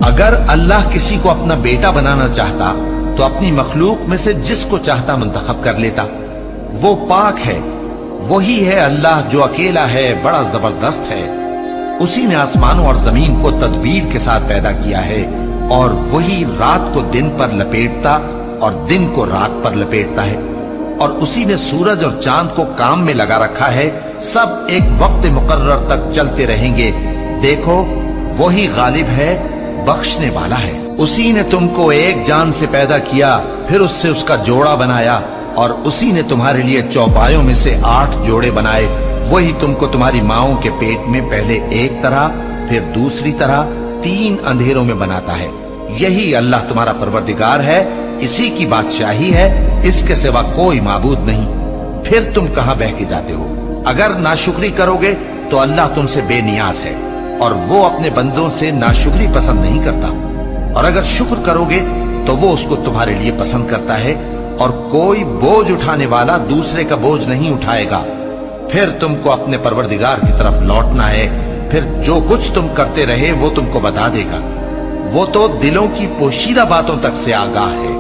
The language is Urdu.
اگر اللہ کسی کو اپنا بیٹا بنانا چاہتا تو اپنی مخلوق میں سے جس کو چاہتا منتخب کر لیتا. وہ پاک ہے، وہی ہے اللہ جو اکیلا ہے، بڑا زبردست ہے. اسی نے آسمانوں اور زمین کو تدبیر کے ساتھ پیدا کیا ہے، اور وہی رات کو دن پر لپیٹتا اور دن کو رات پر لپیٹتا ہے. اور اسی نے سورج اور چاند کو کام میں لگا رکھا ہے، سب ایک وقت مقرر تک چلتے رہیں گے. دیکھو وہی غالب ہے، بخشنے والا ہے. اسی نے تم کو ایک جان سے پیدا کیا، پھر اس سے اس کا جوڑا بنایا، اور اسی نے تمہارے لیے چوپایوں میں سے 8 جوڑے بنائے. وہی تم کو تمہاری ماؤں کے پیٹ میں پہلے ایک طرح پھر دوسری طرح 3 اندھیروں میں بناتا ہے. یہی اللہ تمہارا پروردگار ہے، اسی کی بادشاہی ہے، اس کے سوا کوئی معبود نہیں. پھر تم کہاں بہہ کے جاتے ہو؟ اگر ناشکری کرو گے تو اللہ تم سے بے نیاز ہے، اور وہ اپنے بندوں سے ناشکری پسند نہیں کرتا. اور اگر شکر کرو گے تو وہ اس کو تمہارے لیے پسند کرتا ہے، اور کوئی بوجھ اٹھانے والا دوسرے کا بوجھ نہیں اٹھائے گا. پھر تم کو اپنے پروردگار کی طرف لوٹنا ہے، پھر جو کچھ تم کرتے رہے وہ تم کو بتا دے گا. وہ تو دلوں کی پوشیدہ باتوں تک سے آگاہ ہے.